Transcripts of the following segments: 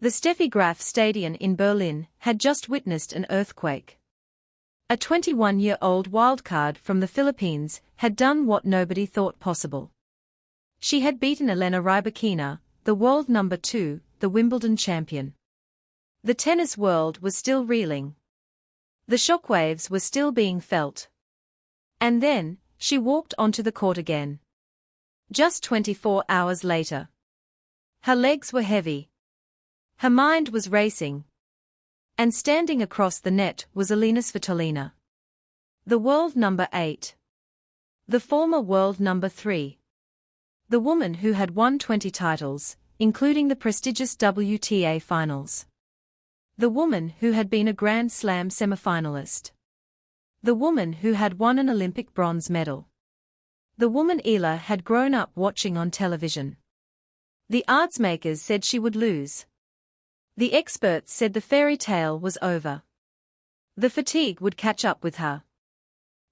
The Steffi Graf Stadion in Berlin had just witnessed an earthquake. A 21-year-old wildcard from the Philippines had done what nobody thought possible. She had beaten Elena Rybakina, the world number 2, the Wimbledon champion. The tennis world was still reeling. The shockwaves were still being felt. And then, she walked onto the court again. Just 24 hours later. Her legs were heavy. Her mind was racing. And standing across the net was Elina Svitolina. The world number 8. The former world number 3. The woman who had won 20 titles, including the prestigious WTA finals. The woman who had been a Grand Slam semifinalist. The woman who had won an Olympic bronze medal. The woman Eala had grown up watching on television. The oddsmakers said she would lose. The experts said the fairy tale was over. The fatigue would catch up with her.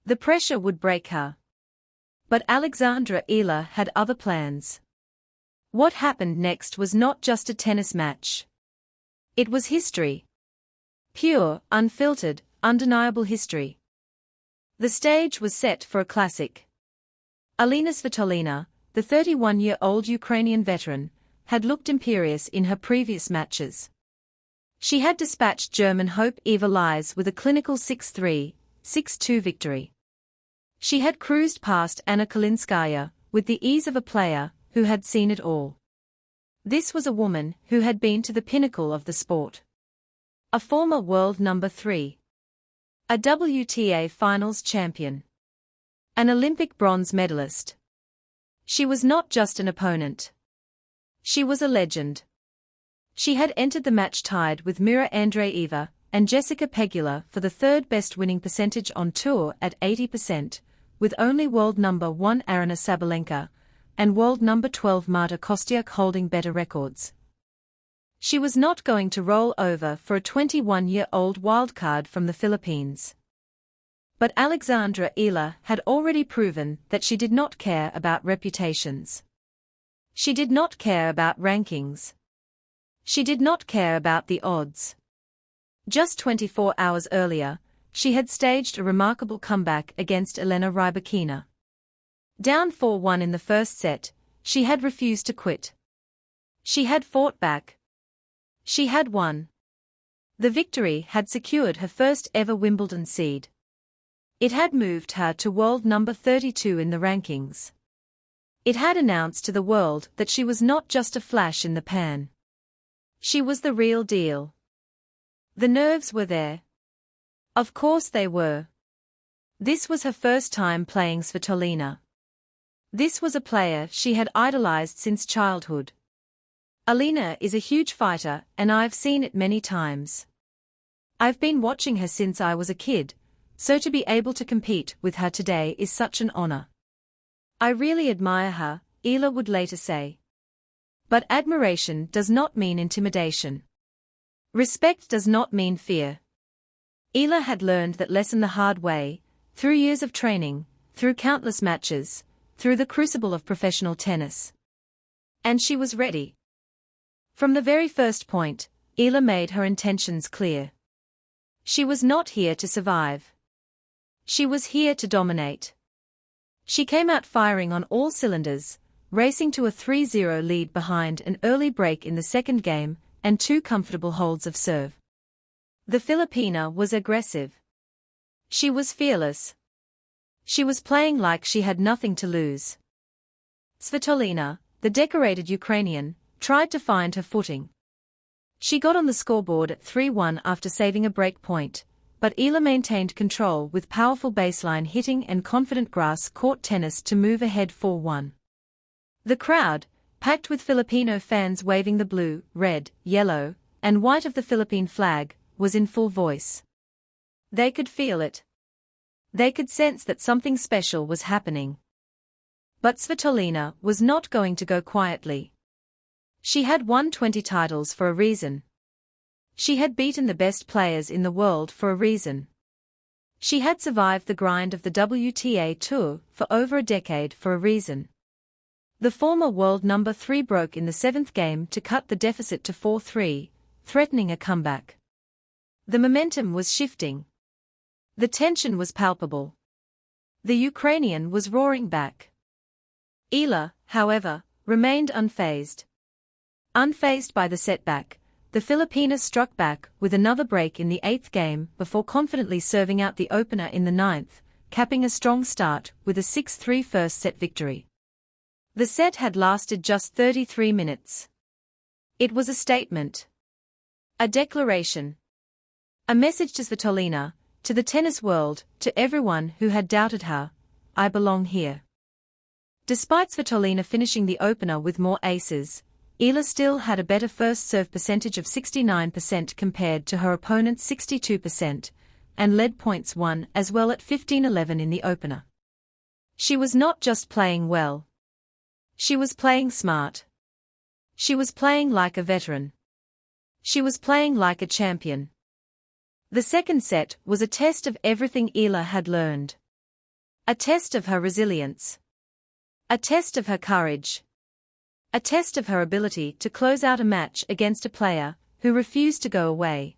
The pressure would break her. But Alexandra Eala had other plans. What happened next was not just a tennis match. It was history. Pure, unfiltered, undeniable history. The stage was set for a classic. Elina Svitolina, the 31-year-old Ukrainian veteran, had looked imperious in her previous matches. She had dispatched German hope Eva Lies with a clinical 6-3, 6-2 victory. She had cruised past Anna Kalinskaya with the ease of a player who had seen it all. This was a woman who had been to the pinnacle of the sport. A former world number 3. A WTA finals champion. An Olympic bronze medalist. She was not just an opponent. She was a legend. She had entered the match tied with Mira Andreeva and Jessica Pegula for the third best winning percentage on tour at 80%, with only world number 1 Aryna Sabalenka and world number 12 Marta Kostyuk holding better records. She was not going to roll over for a 21-year-old wildcard from the Philippines. But Alexandra Eala had already proven that she did not care about reputations. She did not care about rankings. She did not care about the odds. Just 24 hours earlier, she had staged a remarkable comeback against Elena Rybakina. Down 4-1 in the first set, she had refused to quit. She had fought back. She had won. The victory had secured her first ever Wimbledon seed. It had moved her to world number 32 in the rankings. It had announced to the world that she was not just a flash in the pan. She was the real deal. The nerves were there. Of course they were. This was her first time playing Svitolina. This was a player she had idolized since childhood. Elina is a huge fighter, and I've seen it many times. I've been watching her since I was a kid, so to be able to compete with her today is such an honor. I really admire her, Eala would later say. But admiration does not mean intimidation. Respect does not mean fear. Eala had learned that lesson the hard way, through years of training, through countless matches, through the crucible of professional tennis. And she was ready. From the very first point, Eala made her intentions clear. She was not here to survive. She was here to dominate. She came out firing on all cylinders, racing to a 3-0 lead behind an early break in the second game and 2 comfortable holds of serve. The Filipina was aggressive. She was fearless. She was playing like she had nothing to lose. Svitolina, the decorated Ukrainian, tried to find her footing. She got on the scoreboard at 3-1 after saving a break point, but Eala maintained control with powerful baseline hitting and confident grass-court tennis to move ahead 4-1. The crowd, packed with Filipino fans waving the blue, red, yellow, and white of the Philippine flag, was in full voice. They could feel it. They could sense that something special was happening. But Svitolina was not going to go quietly. She had won 20 titles for a reason. She had beaten the best players in the world for a reason. She had survived the grind of the WTA Tour for over a decade for a reason. The former world number 3 broke in the 7th game to cut the deficit to 4-3, threatening a comeback. The momentum was shifting. The tension was palpable. The Ukrainian was roaring back. Eala, however, remained unfazed. Unfazed by the setback, the Filipina struck back with another break in the 8th game before confidently serving out the opener in the 9th, capping a strong start with a 6-3 first set victory. The set had lasted just 33 minutes. It was a statement. A declaration. A message to Svitolina, to the tennis world, to everyone who had doubted her: I belong here. Despite Svitolina finishing the opener with more aces, Eala still had a better first serve percentage of 69% compared to her opponent's 62%, and led points won as well at 15-11 in the opener. She was not just playing well. She was playing smart. She was playing like a veteran. She was playing like a champion. The second set was a test of everything Eala had learned. A test of her resilience. A test of her courage. A test of her ability to close out a match against a player who refused to go away.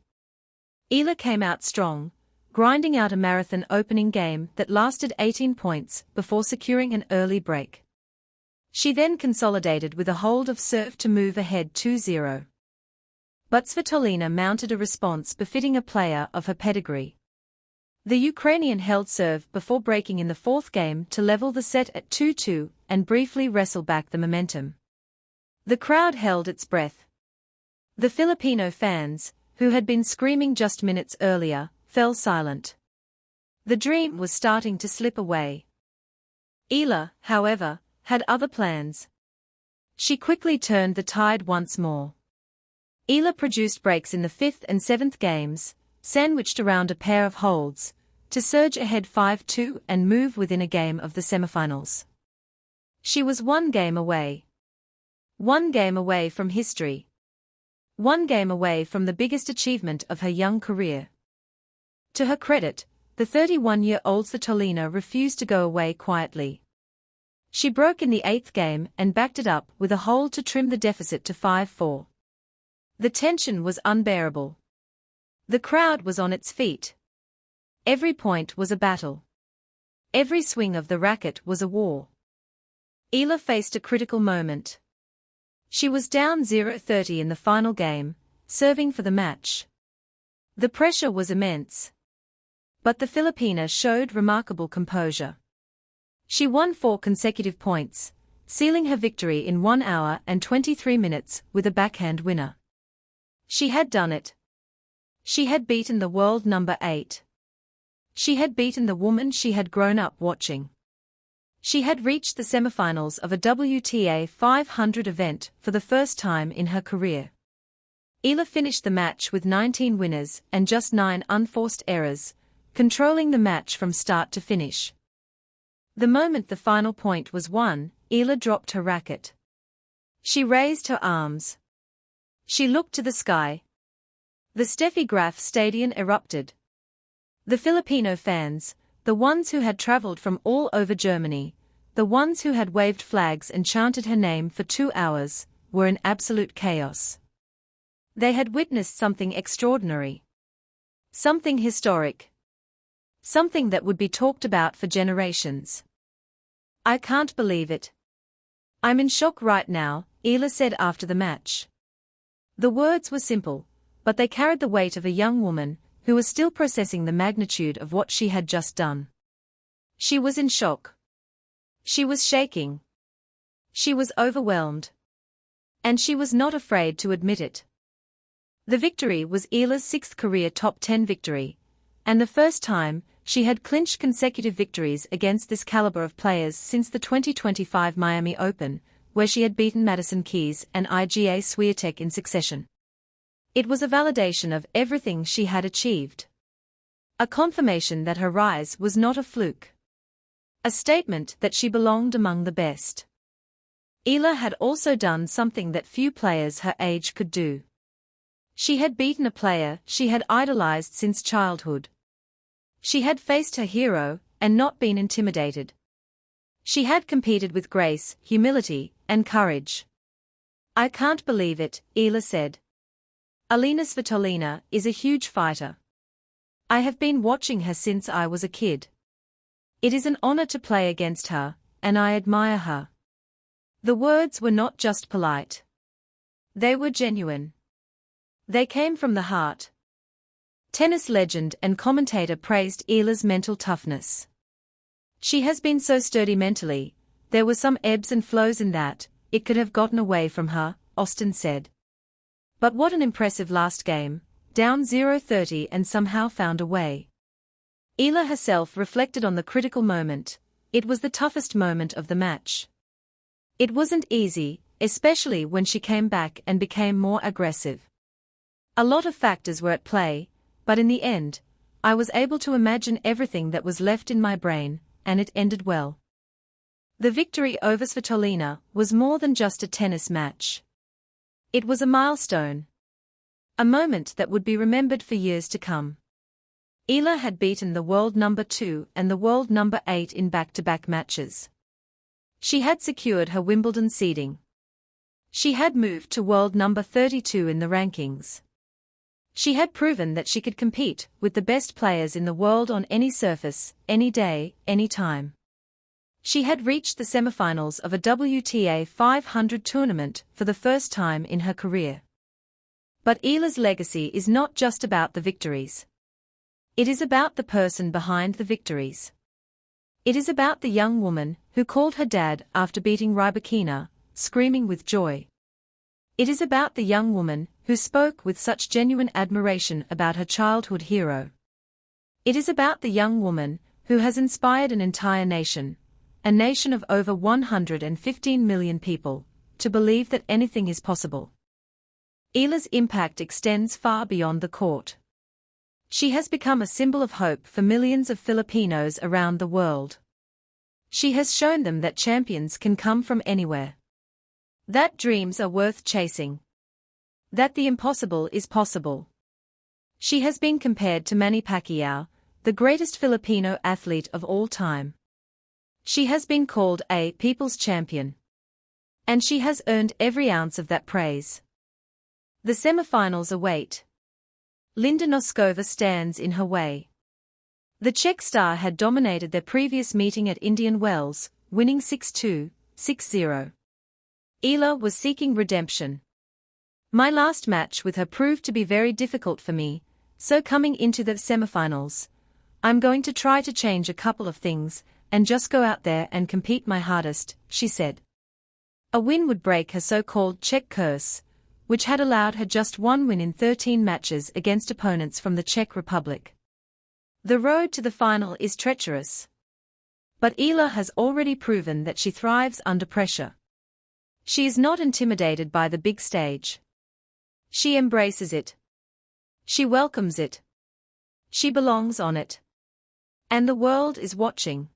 Eala came out strong, grinding out a marathon opening game that lasted 18 points before securing an early break. She then consolidated with a hold of serve to move ahead 2-0. But Svitolina mounted a response befitting a player of her pedigree. The Ukrainian held serve before breaking in the 4th game to level the set at 2-2 and briefly wrestle back the momentum. The crowd held its breath. The Filipino fans, who had been screaming just minutes earlier, fell silent. The dream was starting to slip away. Eala, however, had other plans. She quickly turned the tide once more. Eala produced breaks in the 5th and 7th games, sandwiched around a pair of holds, to surge ahead 5-2 and move within a game of the semifinals. She was one game away. One game away from history. One game away from the biggest achievement of her young career. To her credit, the 31-year-old Svitolina refused to go away quietly. She broke in the 8th game and backed it up with a hold to trim the deficit to 5-4. The tension was unbearable. The crowd was on its feet. Every point was a battle. Every swing of the racket was a war. Eala faced a critical moment. She was down 0-30 in the final game, serving for the match. The pressure was immense. But the Filipina showed remarkable composure. She won 4 consecutive points, sealing her victory in 1 hour and 23 minutes with a backhand winner. She had done it. She had beaten the world number 8. She had beaten the woman she had grown up watching. She had reached the semifinals of a WTA 500 event for the first time in her career. Eala finished the match with 19 winners and just 9 unforced errors, controlling the match from start to finish. The moment the final point was won, Eala dropped her racket. She raised her arms. She looked to the sky. The Steffi Graf Stadion erupted. The Filipino fans, the ones who had traveled from all over Germany, the ones who had waved flags and chanted her name for 2 hours, were in absolute chaos. They had witnessed something extraordinary. Something historic. Something that would be talked about for generations. I can't believe it. I'm in shock right now, Eala said after the match. The words were simple, but they carried the weight of a young woman who was still processing the magnitude of what she had just done. She was in shock. She was shaking. She was overwhelmed. And she was not afraid to admit it. The victory was Eala's 6th career top 10 victory, and the first time she had clinched consecutive victories against this caliber of players since the 2025 Miami Open, where she had beaten Madison Keys and Iga Swiatek in succession. It was a validation of everything she had achieved. A confirmation that her rise was not a fluke. A statement that she belonged among the best. Eala had also done something that few players her age could do. She had beaten a player she had idolized since childhood. She had faced her hero and not been intimidated. She had competed with grace, humility, and courage. I can't believe it, Eala said. Elina Svitolina is a huge fighter. I have been watching her since I was a kid. It is an honor to play against her, and I admire her." The words were not just polite. They were genuine. They came from the heart. Tennis legend and commentator praised Eala's mental toughness. "She has been so sturdy mentally, there were some ebbs and flows in that, it could have gotten away from her," Austin said. "But what an impressive last game, down 0-30 and somehow found a way." Eala herself reflected on the critical moment. "It was the toughest moment of the match. It wasn't easy, especially when she came back and became more aggressive. A lot of factors were at play, but in the end, I was able to imagine everything that was left in my brain, and it ended well." The victory over Svitolina was more than just a tennis match. It was a milestone. A moment that would be remembered for years to come. Eala had beaten the world number 2 and the world number 8 in back-to-back matches. She had secured her Wimbledon seeding. She had moved to world number 32 in the rankings. She had proven that she could compete with the best players in the world on any surface, any day, any time. She had reached the semifinals of a WTA 500 tournament for the first time in her career. But Eala's legacy is not just about the victories. It is about the person behind the victories. It is about the young woman who called her dad after beating Rybakina, screaming with joy. It is about the young woman who spoke with such genuine admiration about her childhood hero. It is about the young woman who has inspired an entire nation, a nation of over 115 million people, to believe that anything is possible. Eala's impact extends far beyond the court. She has become a symbol of hope for millions of Filipinos around the world. She has shown them that champions can come from anywhere. That dreams are worth chasing. That the impossible is possible. She has been compared to Manny Pacquiao, the greatest Filipino athlete of all time. She has been called a people's champion. And she has earned every ounce of that praise. The semifinals await. Linda Noskova stands in her way. The Czech star had dominated their previous meeting at Indian Wells, winning 6-2, 6-0. Eala was seeking redemption. "My last match with her proved to be very difficult for me, so coming into the semifinals, I'm going to try to change a couple of things, and just go out there and compete my hardest," she said. A win would break her so-called Czech curse, which had allowed her just one win in 13 matches against opponents from the Czech Republic. The road to the final is treacherous. But Eala has already proven that she thrives under pressure. She is not intimidated by the big stage. She embraces it. She welcomes it. She belongs on it. And the world is watching.